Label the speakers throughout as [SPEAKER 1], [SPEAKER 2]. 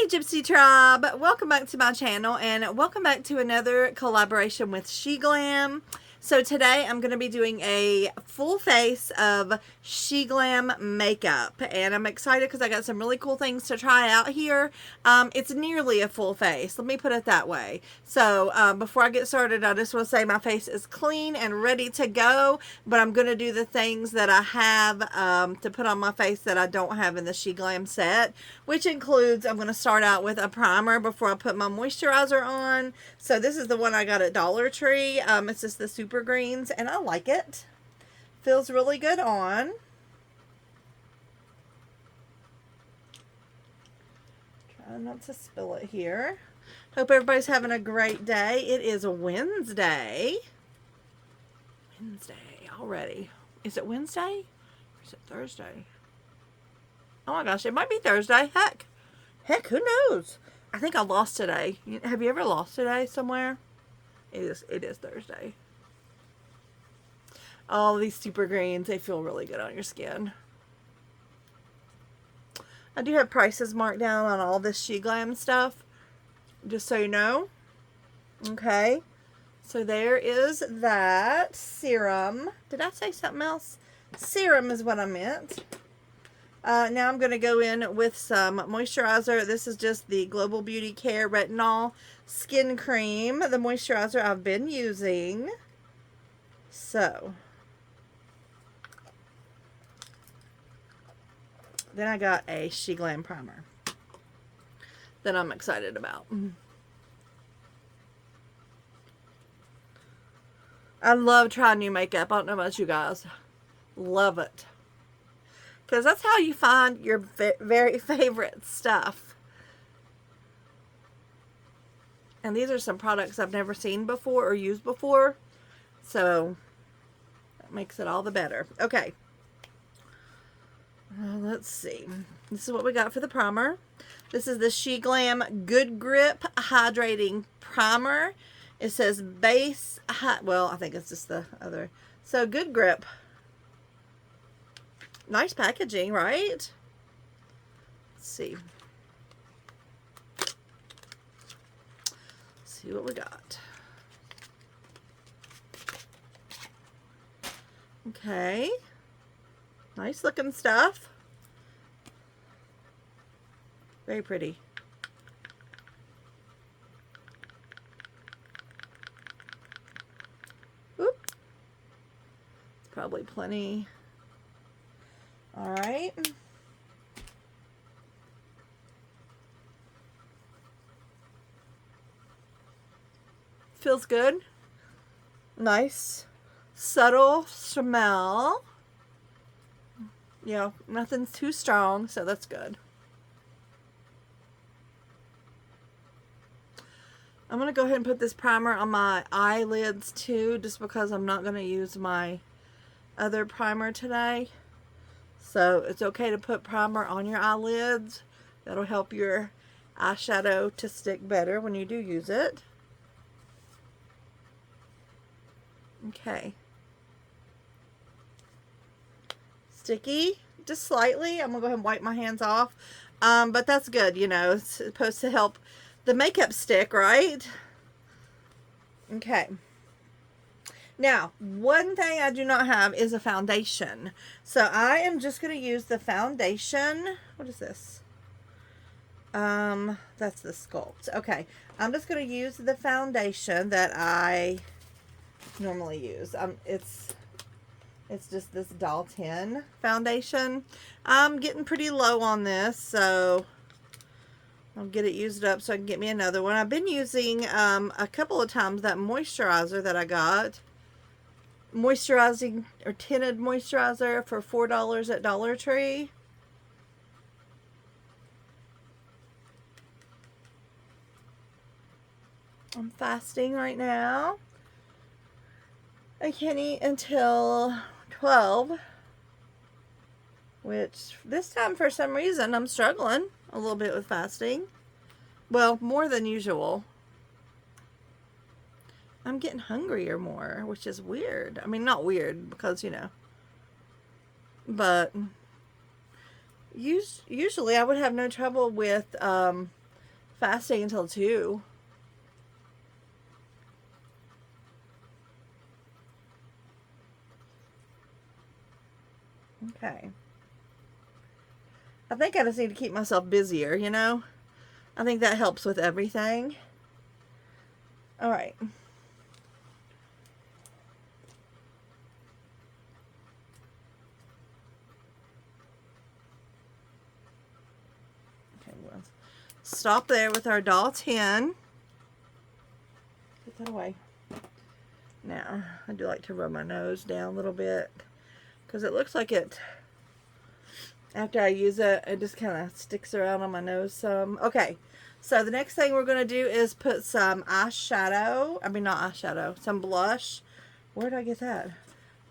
[SPEAKER 1] Hey Gypsy Tribe, welcome back to my channel and welcome back to another collaboration with Sheglam. So today I'm going to be doing a full face of Sheglam makeup and I'm excited because I got some really cool things to try out here. It's nearly a full face, let me put it that way. So before I get started, I just want to say my face is clean and ready to go, but I'm going to do the things that I have to put on my face that I don't have in the Sheglam set, which includes I'm going to start out with a primer before I put my moisturizer on. So this is the one I got at Dollar Tree. It's just the Super Greens and I like it. Feels really good on. Try not to spill it here. Hope everybody's having a great day. It is Wednesday. Wednesday already. Is it Wednesday? Or is it Thursday? Oh my gosh, it might be Thursday. Heck, who knows? I think I lost today. Have you ever lost today somewhere? It is Thursday. Oh, these Super Greens, they feel really good on your skin. I do have prices marked down on all this Sheglam stuff, just so you know. Okay, so there is that serum. Did I say something else? Serum is what I meant. Now I'm going to go in with some moisturizer. This is just the Global Beauty Care Retinol Skin Cream, the moisturizer I've been using. So, then I got a Sheglam primer that I'm excited about. I love trying new makeup. I don't know about you guys. Love it. Because that's how you find your very favorite stuff. And these are some products I've never seen before or used before. So, that makes it all the better. Okay. Let's see. This is what we got for the primer. This is the Sheglam Good Grip Hydrating Primer. It says base, well, I think it's just the other. So, Good Grip. Nice packaging, right? Let's see. Let's see what we got. Okay. Nice looking stuff. Very pretty. Oop. It's probably plenty. All right. Feels good. Nice. Subtle smell. You know, nothing's too strong, so that's good. I'm going to go ahead and put this primer on my eyelids too, just because I'm not going to use my other primer today. So it's okay to put primer on your eyelids. That'll help your eyeshadow to stick better when you do use it. Okay. Sticky, just slightly. I'm gonna go ahead and wipe my hands off. But that's good, you know, it's supposed to help the makeup stick, right? Okay. Now, one thing I do not have is a foundation. So I am just going to use the foundation. What is this? That's the Sculpt. Okay. I'm just going to use the foundation that I normally use. It's just this Doll 10 foundation. I'm getting pretty low on this, so I'll get it used up so I can get me another one. I've been using a couple of times that moisturizer that I got. Moisturizing or tinted moisturizer for $4 at Dollar Tree. I'm fasting right now. I can't eat until 12, which this time for some reason I'm struggling a little bit with fasting. Well, more than usual. I'm getting hungrier more, which is weird. I mean, not weird because, you know, but usually I would have no trouble with fasting until 2. Okay. I think I just need to keep myself busier, you know? I think that helps with everything. All right. Okay, we'll stop there with our doll 10. Get that away. Now, I do like to rub my nose down a little bit because it looks like it, after I use it, it just kind of sticks around on my nose some. Okay, so the next thing we're going to do is put some eyeshadow. I mean, not eyeshadow, some blush. Where did I get that?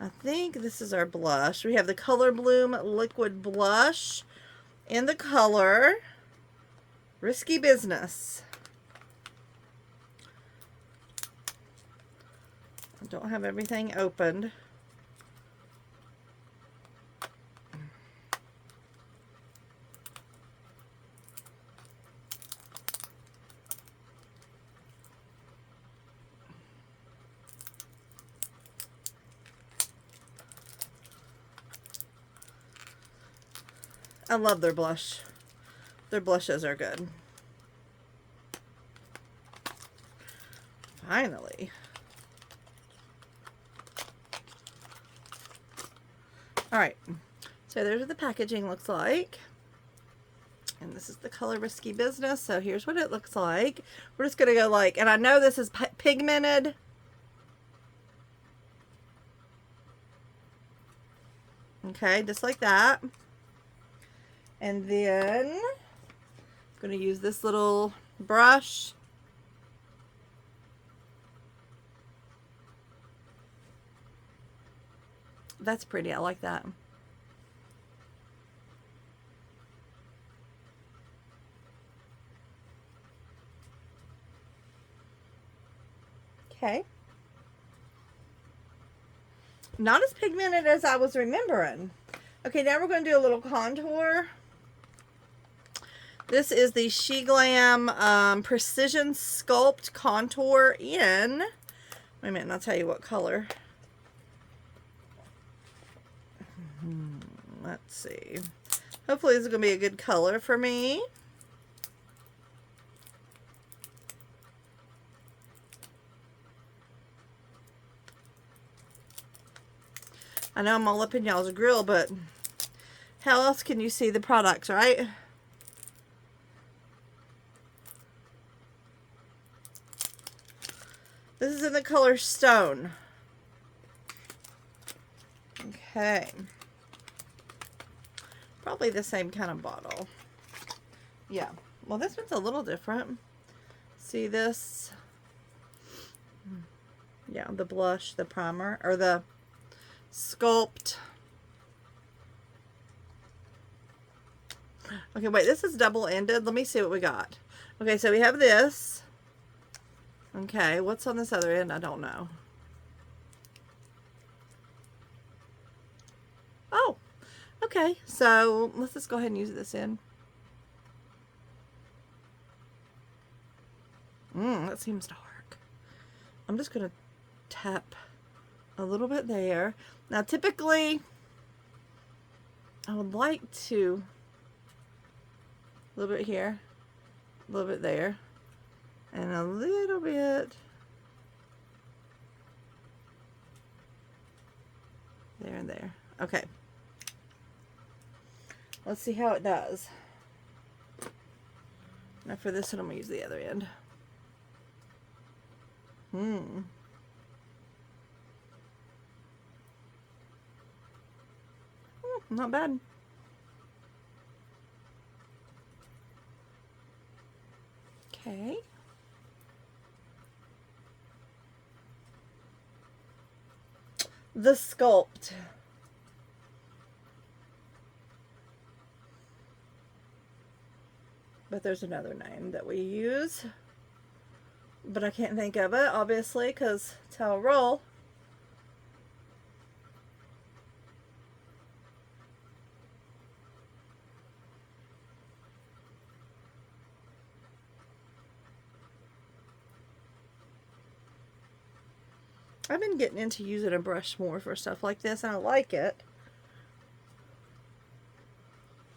[SPEAKER 1] I think this is our blush. We have the Color Bloom Liquid Blush in the color Risky Business. I don't have everything opened. I love their blush. Their blushes are good. Finally. Alright, so there's what the packaging looks like. And this is the color Risky Business, so here's what it looks like. We're just going to go like, and I know this is pigmented. Okay, just like that. And then I'm going to use this little brush. That's pretty. I like that. Okay. Not as pigmented as I was remembering. Okay, now we're going to do a little contour. This is the Sheglam Precision Sculpt Contour in, wait a minute, and I'll tell you what color. Let's see. Hopefully this is going to be a good color for me. I know I'm all up in y'all's grill, but how else can you see the products, right? This is in the color Stone. Okay. Probably the same kind of bottle. Yeah. Well, this one's a little different. See this? Yeah, the blush, the primer, or the Sculpt. Okay, wait, this is double-ended. Let me see what we got. Okay, so we have this. Okay, what's on this other end? I don't know. Oh, okay. So let's just go ahead and use this in. That seems dark. I'm just going to tap a little bit there. Now, typically, I would like to, a little bit here, a little bit there, and a little bit there and there. Okay. Let's see how it does. Now for this one, I'm going to use the other end. Not bad. Okay. The Sculpt. But there's another name that we use. But I can't think of it, obviously, because it's how I roll. I've been getting into using a brush more for stuff like this, and I like it.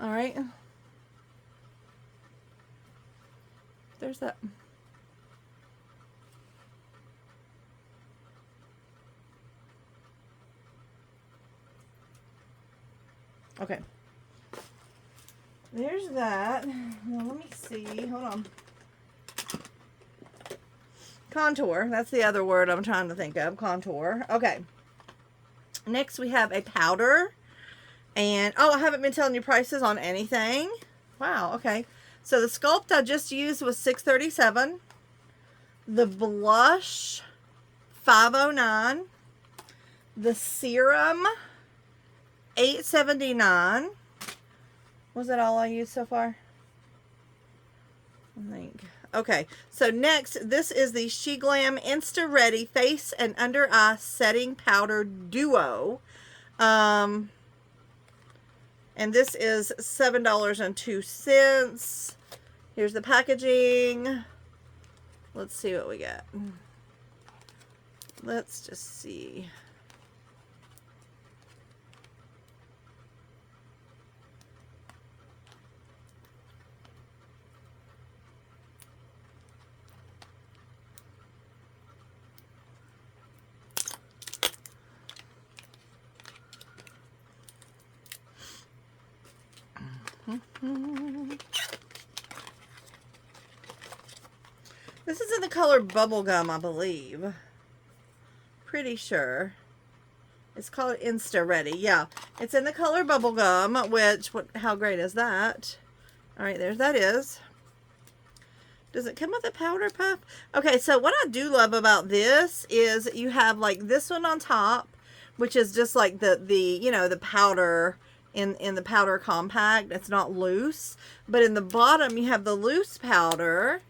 [SPEAKER 1] All right. There's that. Okay. There's that. Now let me see. Hold on. Contour. That's the other word I'm trying to think of. Contour. Okay. Next we have a powder. And, oh, I haven't been telling you prices on anything. Wow, okay. So the Sculpt I just used was $6.37. The blush, $5.09. The serum, $8.79. Was that all I used so far? I think. Okay, so next, this is the Sheglam Insta Ready Face and Under Eye Setting Powder Duo. And this is $7.02. Here's the packaging. Let's see what we got. Let's just see. This is in the color Bubblegum, I believe. Pretty sure. It's called Insta Ready. Yeah, it's in the color Bubblegum, which, how great is that? All right, there's that is. Does it come with a powder puff? Okay, so what I do love about this is you have like this one on top, which is just like the you know, the powder in the powder compact. It's not loose, but in the bottom you have the loose powder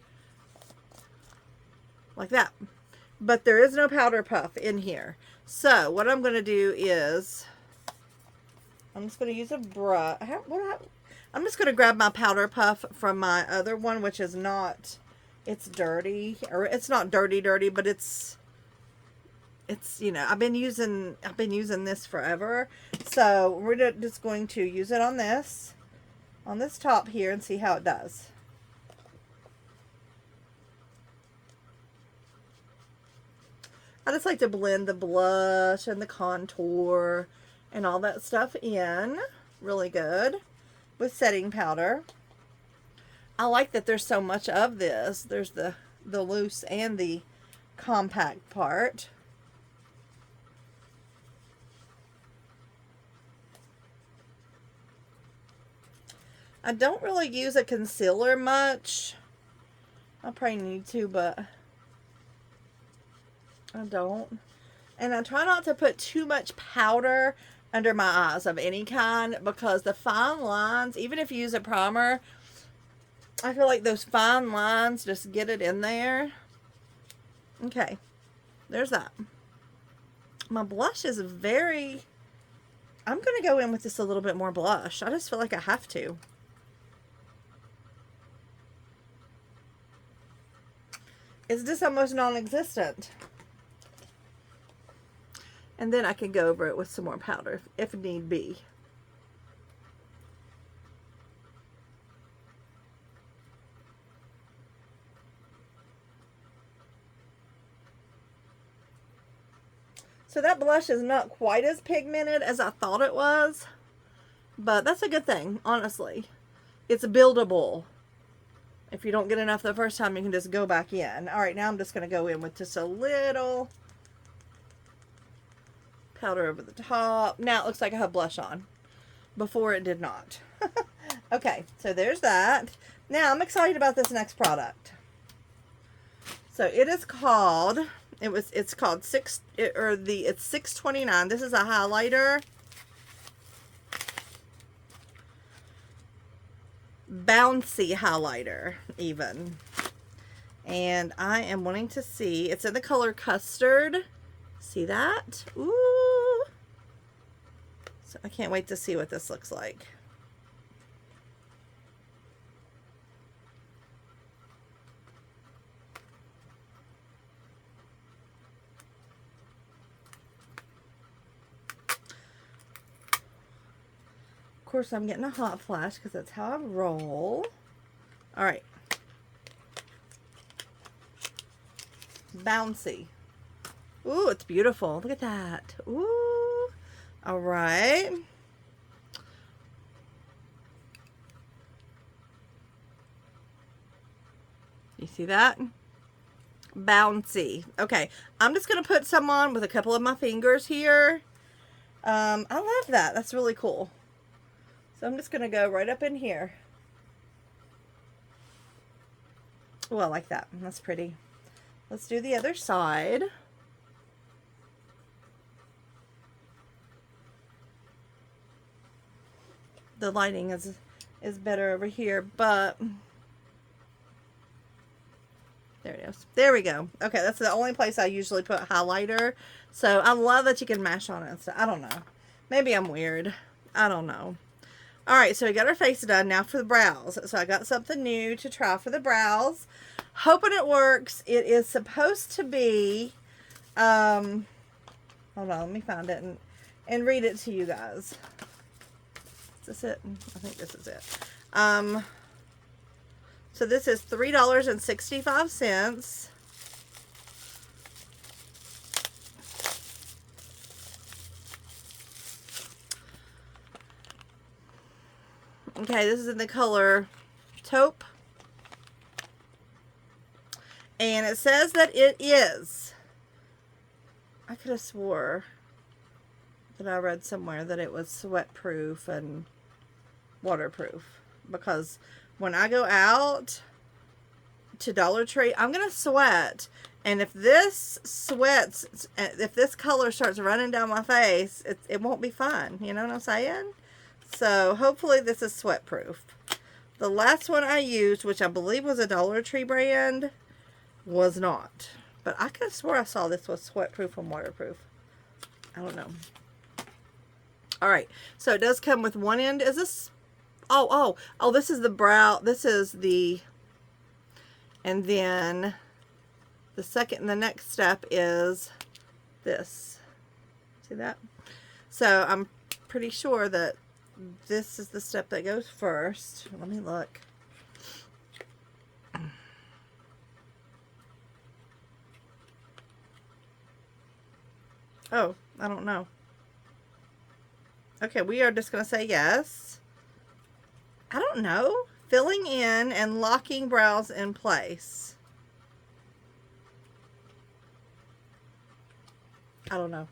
[SPEAKER 1] like that, but there is no powder puff in here. So what I'm going to do is I'm just going to use a brush. I'm just going to grab my powder puff from my other one, which is not, it's dirty, or it's not dirty, but it's, you know, I've been using this forever. So we're just going to use it on this top here and see how it does. I just like to blend the blush and the contour and all that stuff in really good with setting powder. I like that there's so much of this. There's the loose and the compact part. I don't really use a concealer much. I probably need to, but I don't. And I try not to put too much powder under my eyes of any kind, because the fine lines, even if you use a primer, I feel like those fine lines just get it in there. Okay, there's that. My blush is very, I'm going to go in with just a little bit more blush. I just feel like I have to. It's just almost non-existent. And then I can go over it with some more powder if need be. So that blush is not quite as pigmented as I thought it was, but that's a good thing, honestly. It's buildable. If you don't get enough the first time, you can just go back in. All right, now I'm just going to go in with just a little powder over the top. Now it looks like I have blush on. Before it did not. Okay, so there's that. Now I'm excited about this next product. So it is called, it's called it's $6.29. This is a highlighter. Bouncy highlighter even. And I am wanting to see, it's in the color Custard. See that? Ooh. So I can't wait to see what this looks like. course, I'm getting a hot flash because that's how I roll. All right. Bouncy. Ooh, it's beautiful. Look at that. Ooh. All right. You see that? Bouncy. Okay, I'm just going to put some on with a couple of my fingers here. I love that. That's really cool. So I'm just going to go right up in here. Oh, I like that. That's pretty. Let's do the other side. The lighting is better over here, but there it is. There we go. Okay, that's the only place I usually put highlighter. So I love that you can mash on it. So I don't know. Maybe I'm weird. I don't know. All right, so we got our face done. Now for the brows. So I got something new to try for the brows. Hoping it works. It is supposed to be, hold on, let me find it and read it to you guys. Is this it? I think this is it. So this is $3.65. Okay, this is in the color taupe. And it says that it is, I could have swore that I read somewhere that it was sweat proof and waterproof, because when I go out to Dollar Tree, I'm going to sweat. And if this sweats, if this color starts running down my face, it won't be fun. You know what I'm saying? So hopefully this is sweat proof. The last one I used, which I believe was a Dollar Tree brand, was not. But I could have swore I saw this was sweat proof and waterproof. I don't know. All right. So it does come with one end. Is this... Oh, this is the brow. This is the... And then the next step is this. See that? So I'm pretty sure that this is the step that goes first. Let me look. Oh, I don't know. Okay, we are just going to say yes. I don't know. Filling in and locking brows in place. I don't know.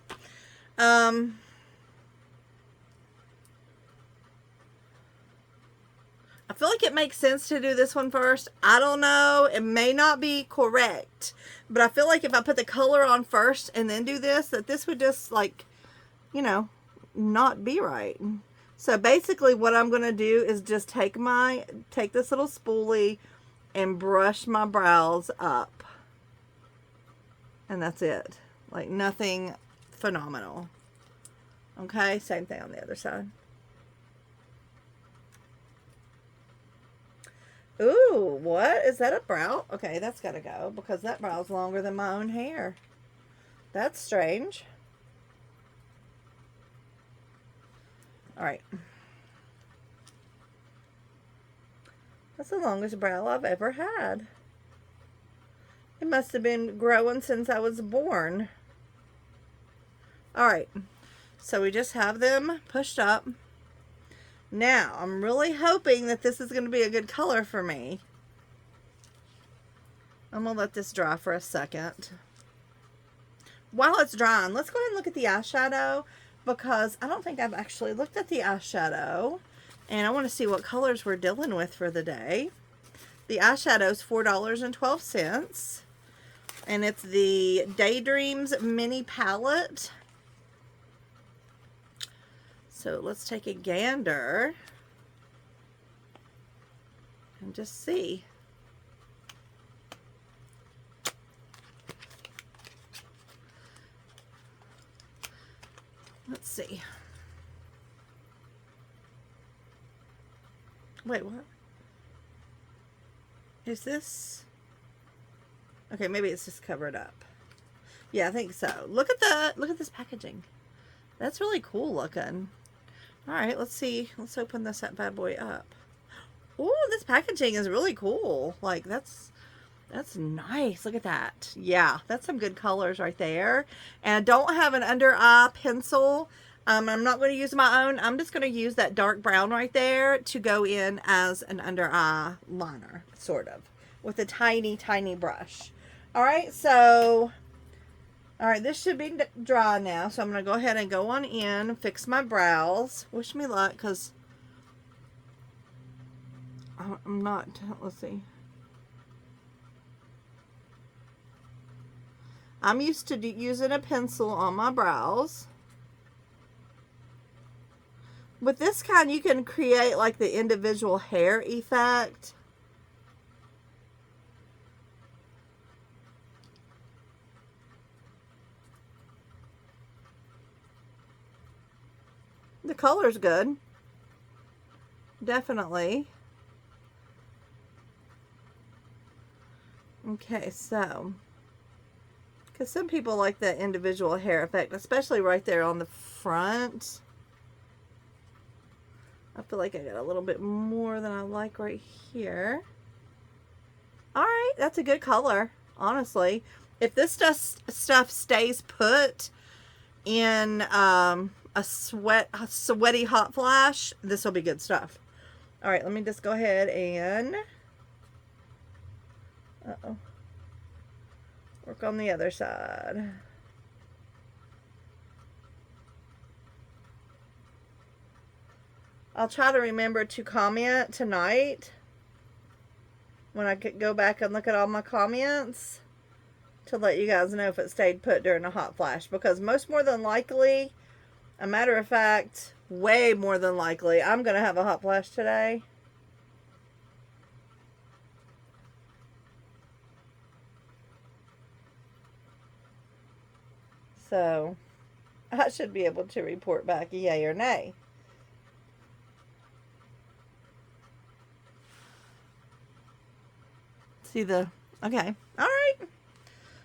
[SPEAKER 1] I feel like it makes sense to do this one first. I don't know. It may not be correct. But I feel like if I put the color on first and then do this, that this would just, like, you know, not be right. So basically what I'm going to do is just take this little spoolie and brush my brows up. And that's it. Like, nothing phenomenal. Okay, same thing on the other side. Ooh, what? Is that a brow? Okay, that's got to go because that brow's longer than my own hair. That's strange. All right. That's the longest brow I've ever had. It must have been growing since I was born. All right. So we just have them pushed up. Now, I'm really hoping that this is going to be a good color for me. I'm going to let this dry for a second. While it's drying, let's go ahead and look at the eyeshadow, because I don't think I've actually looked at the eyeshadow. And I want to see what colors we're dealing with for the day. The eyeshadow is $4.12. And it's the Daydreams Mini Palette. So let's take a gander and just see. Let's see. Wait, what? Is this? Okay, maybe it's just covered up. Yeah, I think so. Look at this packaging. That's really cool looking. All right, let's see. Let's open this bad boy up. Oh, this packaging is really cool. Like, that's nice. Look at that. Yeah, that's some good colors right there. And I don't have an under eye pencil. I'm not going to use my own. I'm just going to use that dark brown right there to go in as an under eye liner, sort of, with a tiny, tiny brush. All right, so, all right, this should be dry now. So I'm going to go ahead and go on in, fix my brows. Wish me luck, because I'm not, let's see. I'm used to using a pencil on my brows. With this kind, you can create like the individual hair effect. The color's good. Definitely. Okay, so, because some people like that individual hair effect, especially right there on the front. I feel like I got a little bit more than I like right here. All right, that's a good color, honestly. If this stuff stays put in a sweaty hot flash, this will be good stuff. All right, let me just go ahead and work on the other side. I'll try to remember to comment tonight when I could go back and look at all my comments to let you guys know if it stayed put during a hot flash, because most more than likely, a matter of fact, way more than likely, I'm going to have a hot flash today. So, I should be able to report back a yay or nay. See the, okay, all right.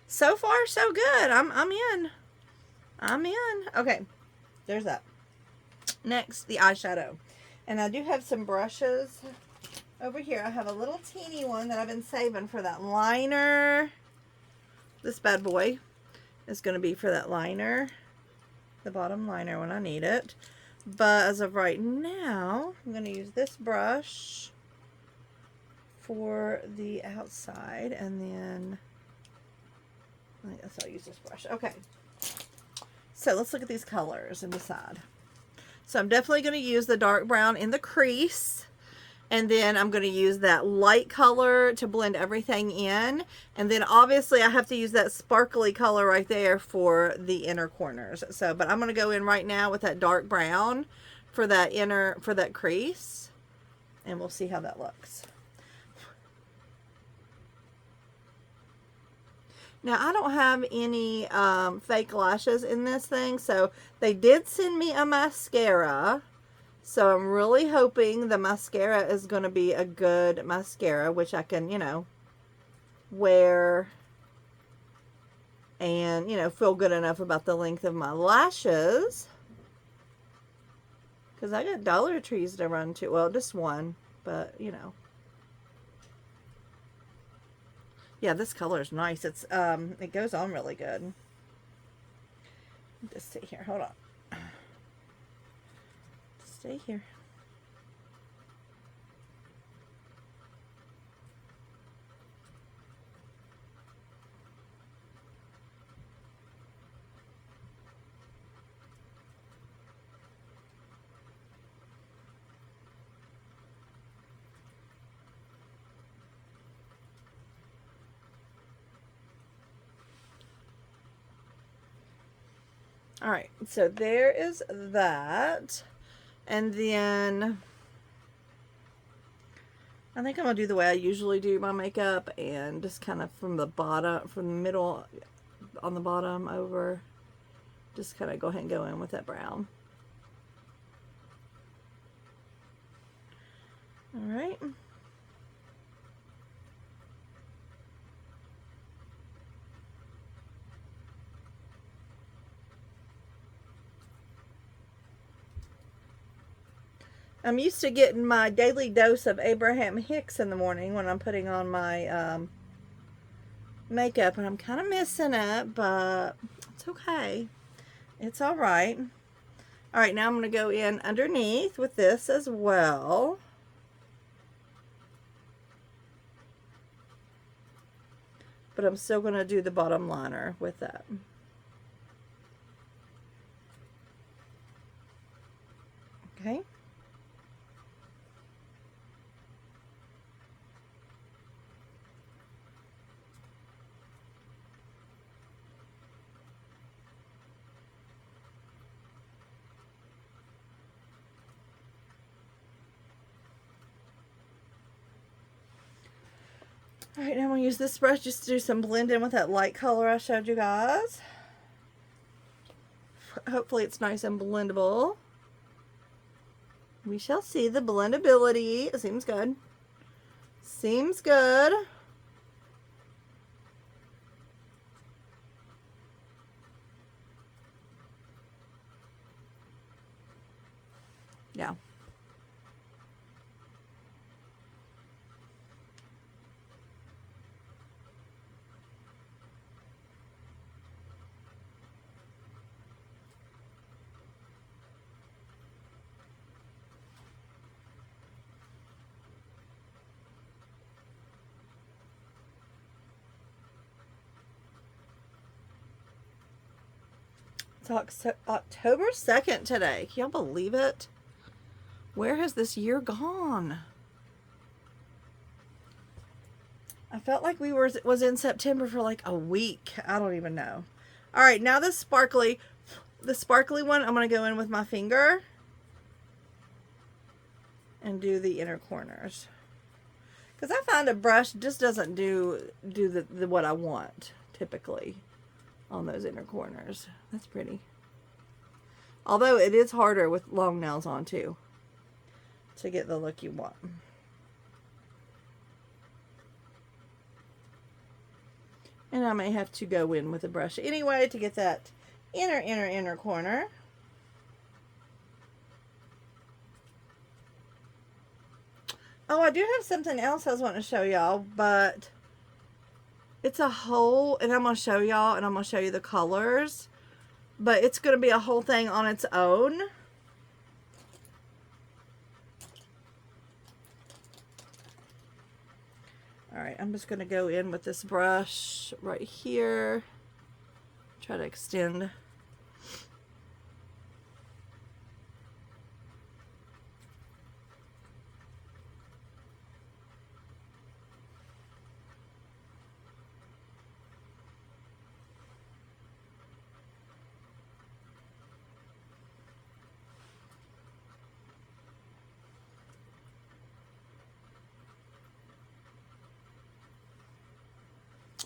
[SPEAKER 1] So far, so good. I'm in. I'm in. Okay, there's that. Next, the eyeshadow. And I do have some brushes over here. I have a little teeny one that I've been saving for that liner. This bad boy is going to be for that liner, the bottom liner when I need it. But as of right now, I'm going to use this brush for the outside, and then I guess I'll use this brush. Okay, so let's look at these colors and decide. So I'm definitely going to use the dark brown in the crease, and then I'm going to use that light color to blend everything in, and then obviously I have to use that sparkly color right there for the inner corners. So, but I'm going to go in right now with that dark brown for that that crease, and we'll see how that looks. Now, I don't have any fake lashes in this thing, so they did send me a mascara. So I'm really hoping the mascara is going to be a good mascara, which I can, you know, wear and, you know, feel good enough about the length of my lashes. Because I got Dollar Trees to run to. Well, just one, but, you know. Yeah, this color is nice. It's it goes on really good. Just sit here. Hold on. Stay here. All right, so there is that. And then I think I'm going to do the way I usually do my makeup, and just kind of from the bottom, from the middle on the bottom over, just kind of go ahead and go in with that brown. All right. I'm used to getting my daily dose of Abraham Hicks in the morning when I'm putting on my makeup, and I'm kind of missing it, but it's okay. It's all right. All right, now I'm going to go in underneath with this as well. But I'm still going to do the bottom liner with that. Okay. Alright, now I'm going to use this brush just to do some blending with that light color I showed you guys. Hopefully it's nice and blendable. We shall see the blendability. It seems good. Seems good. Yeah. It's October 2nd today. Can y'all believe it? Where has this year gone? I felt like was in September for like a week. I don't even know. All right, now the sparkly one, I'm going to go in with my finger and do the inner corners. Because I find a brush just doesn't do the what I want typically on those inner corners. That's pretty. Although it is harder with long nails on too to get the look you want. And I may have to go in with a brush anyway to get that inner corner. Oh, I do have something else I was wanting to show y'all, but it's a whole, and I'm going to show y'all, and I'm going to show you the colors, but it's going to be a whole thing on its own. All right, I'm just going to go in with this brush right here. Try to extend.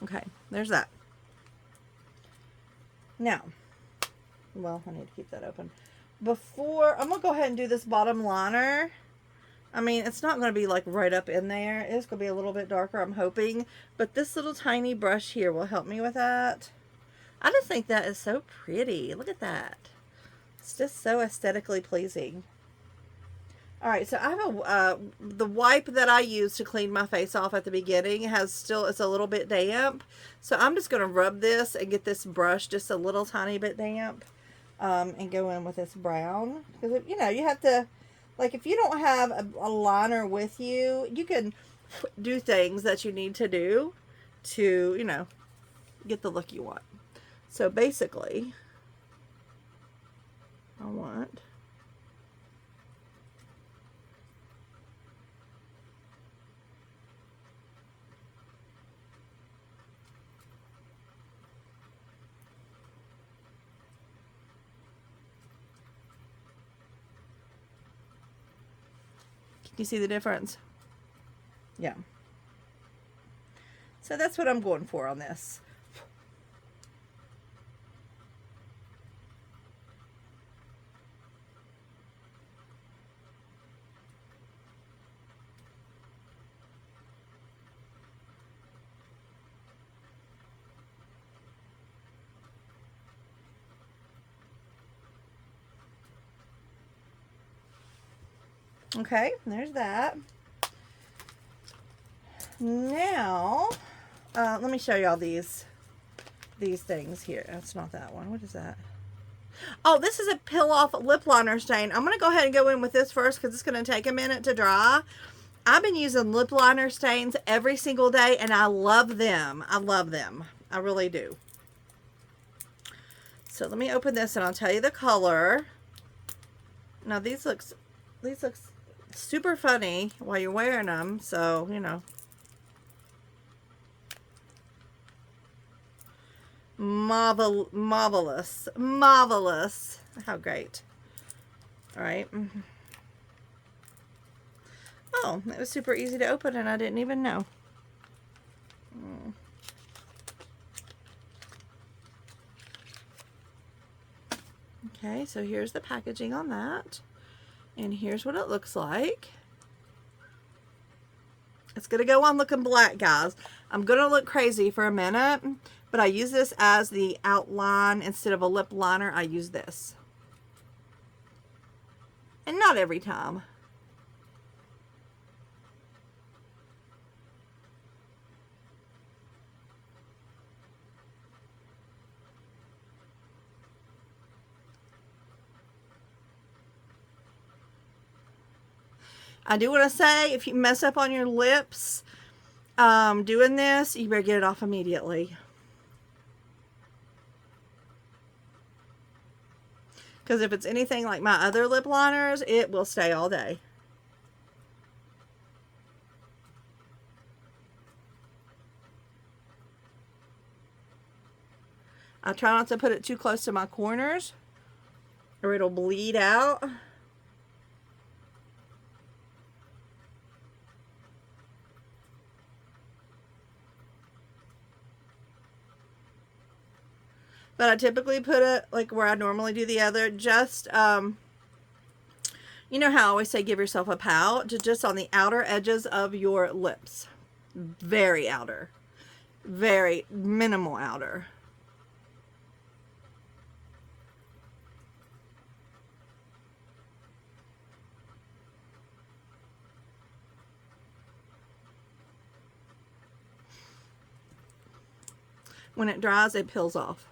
[SPEAKER 1] Okay, there's that. Now, well, I need to keep that open. Before, I'm going to go ahead and do this bottom liner. I mean, it's not going to be like right up in there. It's going to be a little bit darker, I'm hoping. But this little tiny brush here will help me with that. I just think that is so pretty. Look at that. It's just so aesthetically pleasing. Alright, so I have the wipe that I use to clean my face off at the beginning it's a little bit damp. So I'm just going to rub this and get this brush just a little tiny bit damp. And go in with this brown. Because, you know, you have to, like, if you don't have a liner with you, you can do things that you need to do to, you know, get the look you want. So basically, I want you see the difference? Yeah. So that's what I'm going for on this. Okay, there's that. Now, let me show y'all these things here. That's not that one. What is that? Oh, this is a peel off lip liner stain. I'm going to go ahead and go in with this first because it's going to take a minute to dry. I've been using lip liner stains every single day and I love them. I love them. I really do. So let me open this and I'll tell you the color. Now these looks super funny while you're wearing them, so you know. Marvelous. How great. All right. Oh, it was super easy to open and I didn't even know. Okay, so here's the packaging on that. And here's what it looks like. It's going to go on looking black, guys. I'm going to look crazy for a minute, but I use this as the outline. Instead of a lip liner, I use this. And not every time. I do want to say, if you mess up on your lips doing this, you better get it off immediately. Because if it's anything like my other lip liners, it will stay all day. I try not to put it too close to my corners or it'll bleed out. But I typically put it like where I normally do the other, just, you know how I always say give yourself a pout, just on the outer edges of your lips. Very outer. Very minimal outer. When it dries, it peels off.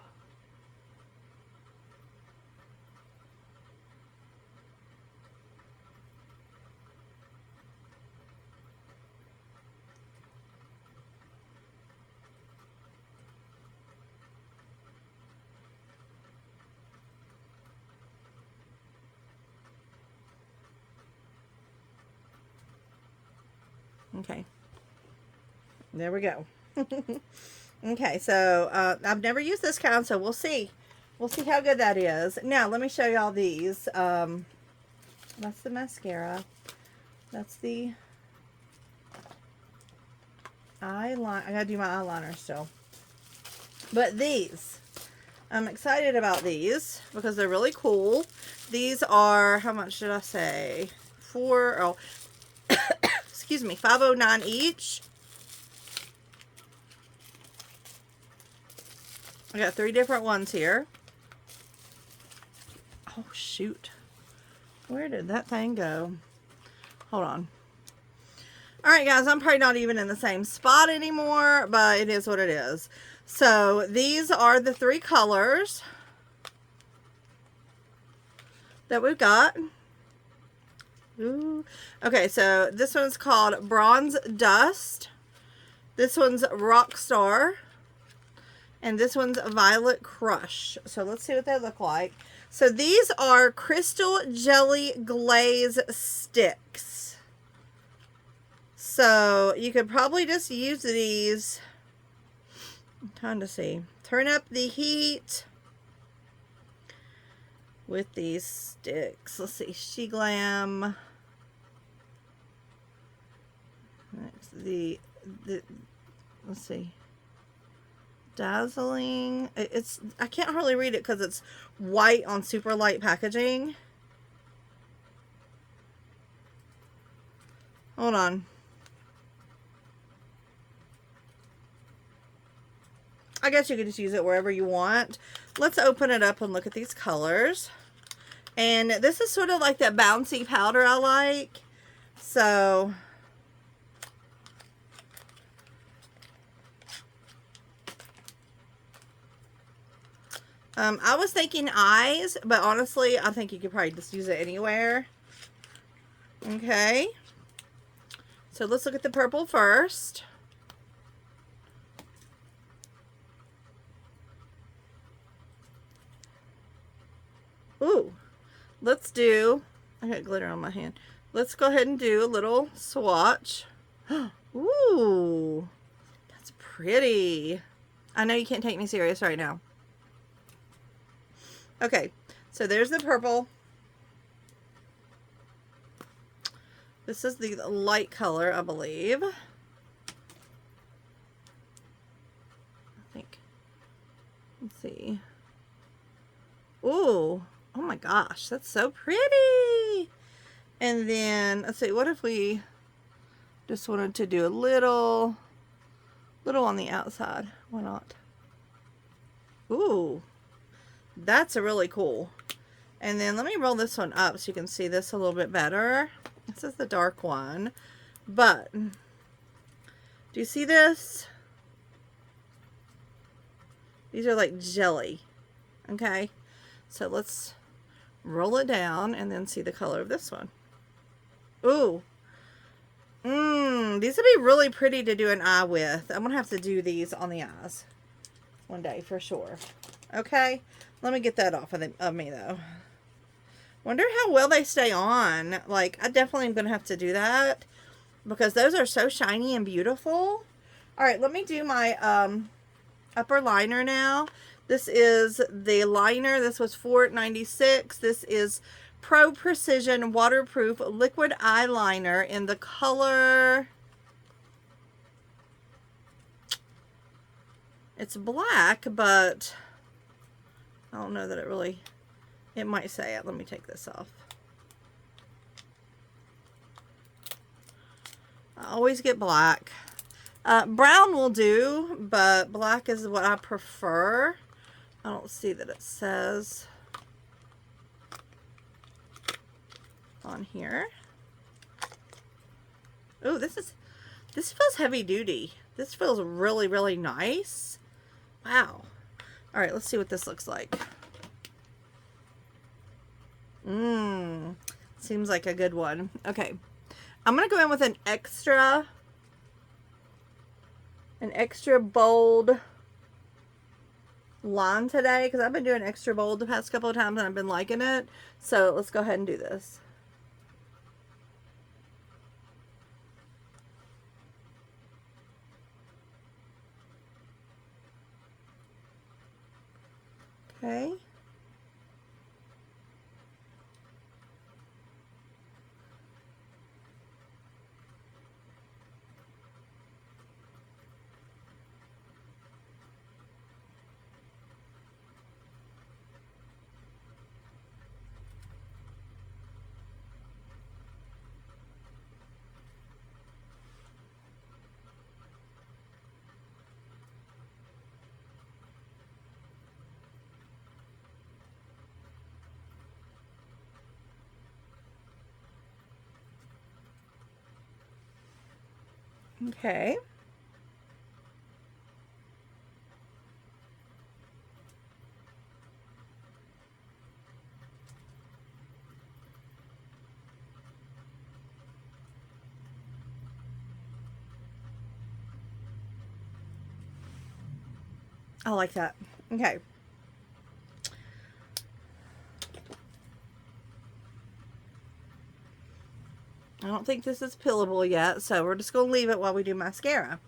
[SPEAKER 1] Okay, there we go. Okay, so I've never used this kind, so we'll see how good that is. Now let me show y'all these. That's the mascara, that's the eyeliner. I gotta do my eyeliner still, but these, I'm excited about these because they're really cool. These are, how much did I say? Excuse me, $5.09 each. I got 3 different ones here. Oh shoot, where did that thing go? Hold on. Alright guys, I'm probably not even in the same spot anymore, but it is what it is. So these are the 3 colors that we've got. Ooh. Okay, so this one's called Bronze Dust. This one's Rockstar. And this one's Violet Crush. So let's see what they look like. So these are Crystal Jelly Glaze Sticks. So you could probably just use these. I'm trying to see. Turn up the heat with these sticks. Let's see. Sheglam. Let's see. Dazzling. I can't hardly read it because it's white on super light packaging. Hold on. I guess you could just use it wherever you want. Let's open it up and look at these colors. And this is sort of like that bouncy powder I like. So I was thinking eyes, but honestly, I think you could probably just use it anywhere. Okay. So let's look at the purple first. Ooh. Let's do, I got glitter on my hand. Let's go ahead and do a little swatch. Ooh. That's pretty. I know you can't take me serious right now. Okay, so there's the purple. This is the light color, I believe. I think. Let's see. Ooh. Oh my gosh, that's so pretty. And then, let's see, what if we just wanted to do a little on the outside? Why not? Ooh. That's a really cool. And then let me roll this one up so you can see this a little bit better. This is the dark one. But, do you see this? These are like jelly. Okay. So let's roll it down and then see the color of this one. Ooh. These would be really pretty to do an eye with. I'm going to have to do these on the eyes one day for sure. Okay. Let me get that off of me, though. Wonder how well they stay on. Like, I definitely am going to have to do that because those are so shiny and beautiful. All right, let me do my upper liner now. This is the liner. This was $4.96. This is Pro Precision Waterproof Liquid Eyeliner in the color... It's black, but... I don't know that it really, it might say it. Let me take this off. I always get black. Brown will do, but black is what I prefer. I don't see that it says on here. Oh, this feels heavy duty. This feels really, really nice. Wow. All right, let's see what this looks like. Seems like a good one. Okay. I'm going to go in with an extra bold line today because I've been doing extra bold the past couple of times and I've been liking it. So let's go ahead and do this. Okay. Okay. I like that. Okay. I don't think this is pillable yet, so we're just going to leave it while we do mascara.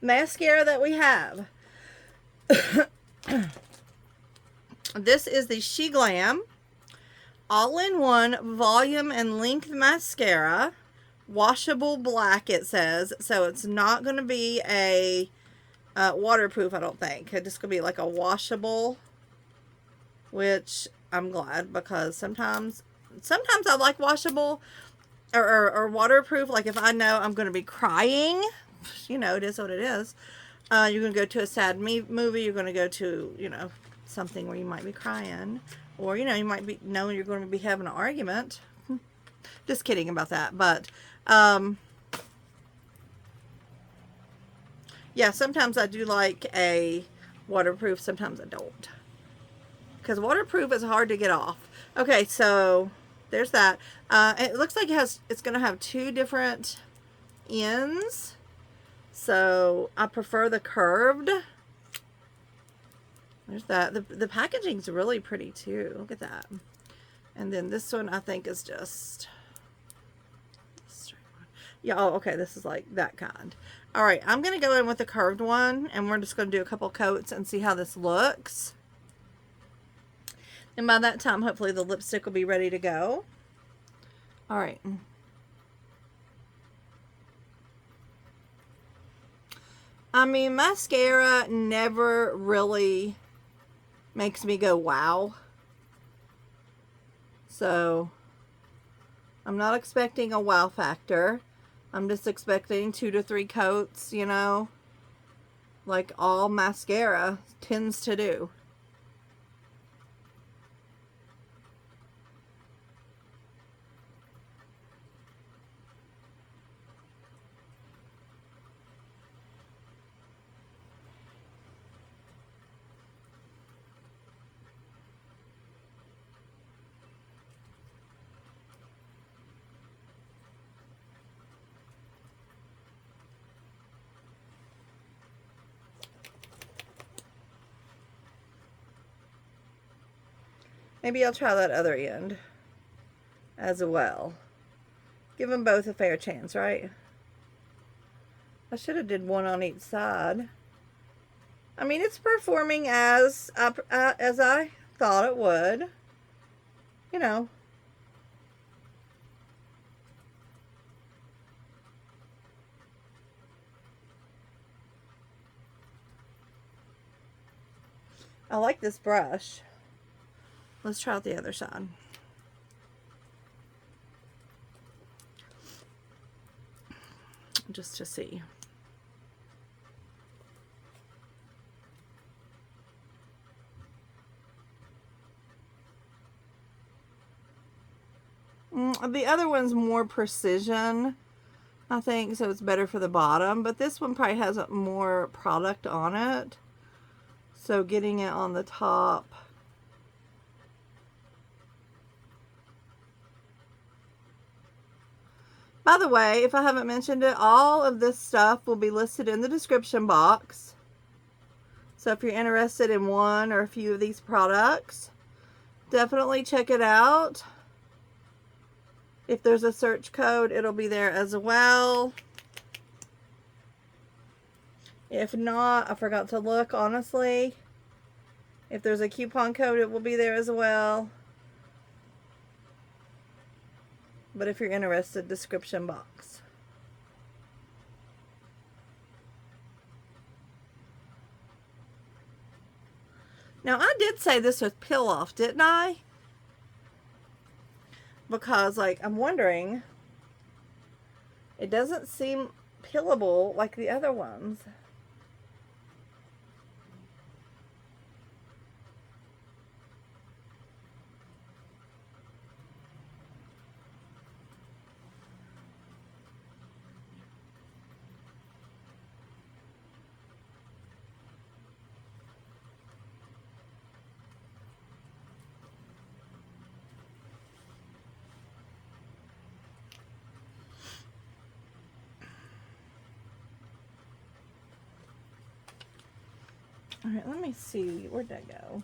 [SPEAKER 1] Mascara that we have. This is the Sheglam All-in-One Volume and Length Mascara. Washable black, it says. So it's not going to be a waterproof, I don't think. It's just going to be like a washable, which I'm glad because sometimes I like washable or waterproof. Like if I know I'm going to be crying, you know, it is what it is. You're going to go to a sad movie. You're going to go to, you know, something where you might be crying. Or, you know, you might be knowing you're going to be having an argument. Just kidding about that. But Yeah, sometimes I do like a waterproof, sometimes I don't. Because waterproof is hard to get off. Okay, so there's that. It looks like it's going to have two different ends. So I prefer the curved. There's that. The packaging's really pretty too. Look at that. And then this one I think is just... Yeah, oh, okay, this is like that kind. All right, I'm going to go in with the curved one, and we're just going to do a couple coats and see how this looks. And by that time, hopefully the lipstick will be ready to go. All right. I mean, mascara never really makes me go, wow. So, I'm not expecting a wow factor. I'm just expecting 2 to 3 coats, you know, like all mascara tends to do. Maybe I'll try that other end as well. Give them both a fair chance, right? I should have did one on each side. I mean, it's performing as I thought it would. You know. I like this brush. Let's try out the other side. Just to see. The other one's more precision, I think, so it's better for the bottom. But this one probably has more product on it. So getting it on the top... By the way, if I haven't mentioned it, all of this stuff will be listed in the description box. So if you're interested in one or a few of these products, definitely check it out. If there's a search code, it'll be there as well. If not, I forgot to look, honestly. If there's a coupon code, it will be there as well. But if you're interested, description box. Now, I did say this was peel off, didn't I? Because, like, I'm wondering, it doesn't seem peelable like the other ones. All right, let me see. Where'd that go?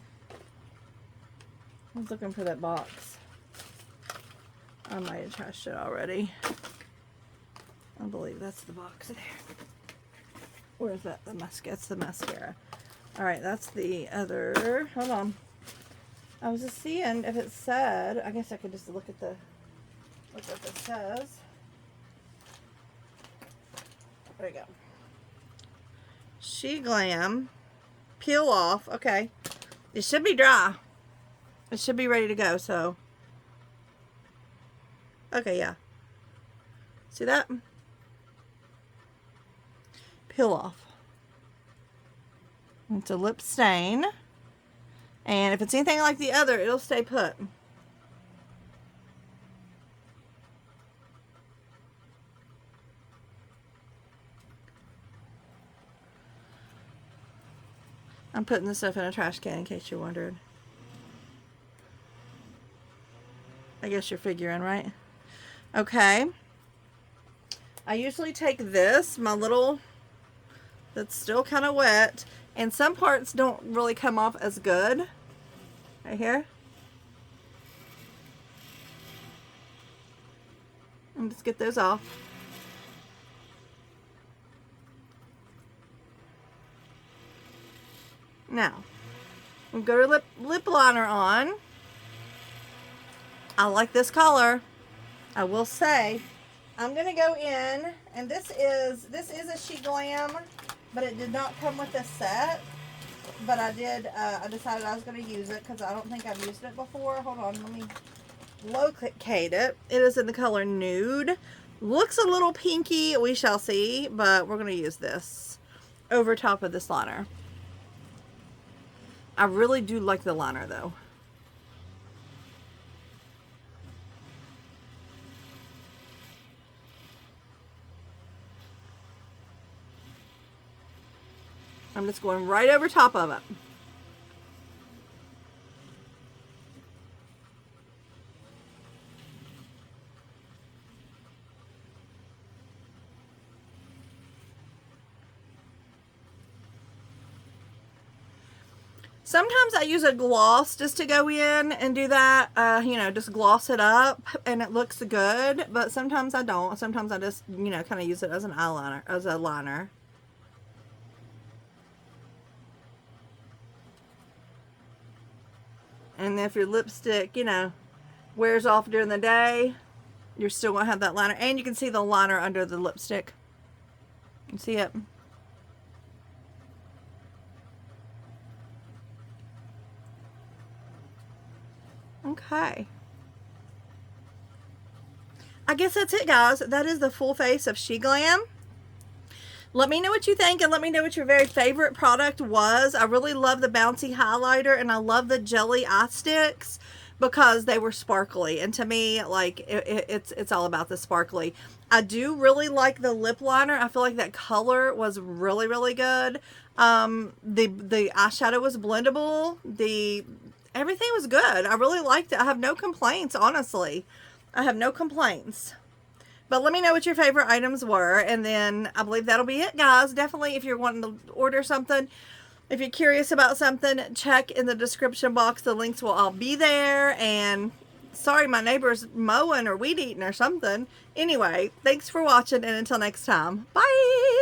[SPEAKER 1] I was looking for that box. I might have trashed it already. I believe that's the box there. Where's that? That's the mascara. All right, that's the other. Hold on. I was just seeing if it said. I guess I could just look at what it says. There we go. Sheglam. Peel off. Okay. It should be dry. It should be ready to go, so. Okay, yeah. See that? Peel off. It's a lip stain. And if it's anything like the other, it'll stay put. I'm putting this stuff in a trash can in case you're wondering. I guess you're figuring, right? Okay. I usually take this, my little, that's still kind of wet, and some parts don't really come off as good. Right here. And just get those off. Now, we'll go to lip liner on. I like this color. I will say, I'm gonna go in, and this is a Sheglam, but it did not come with a set. But I decided I was gonna use it because I don't think I've used it before. Hold on, let me locate it. It is in the color Nude. Looks a little pinky, we shall see, but we're gonna use this over top of this liner. I really do like the liner though. I'm just going right over top of it. Sometimes I use a gloss just to go in and do that, you know, just gloss it up and it looks good, but sometimes I don't. Sometimes I just, you know, kind of use it as an eyeliner, as a liner. And if your lipstick, you know, wears off during the day, you're still going to have that liner. And you can see the liner under the lipstick. You can see it. Okay. I guess that's it, guys. That is the full face of Sheglam. Let me know what you think, and let me know what your very favorite product was. I really love the bouncy highlighter, and I love the jelly eye sticks because they were sparkly. And to me, like, it's all about the sparkly. I do really like the lip liner. I feel like that color was really, really good. The eyeshadow was blendable. Everything was good. I really liked it. I have no complaints, honestly. I have no complaints. But let me know what your favorite items were, and then I believe that'll be it, guys. Definitely, if you're wanting to order something, if you're curious about something, check in the description box. The links will all be there. And sorry, my neighbor's mowing or weed eating or something. Anyway, thanks for watching, and until next time, bye!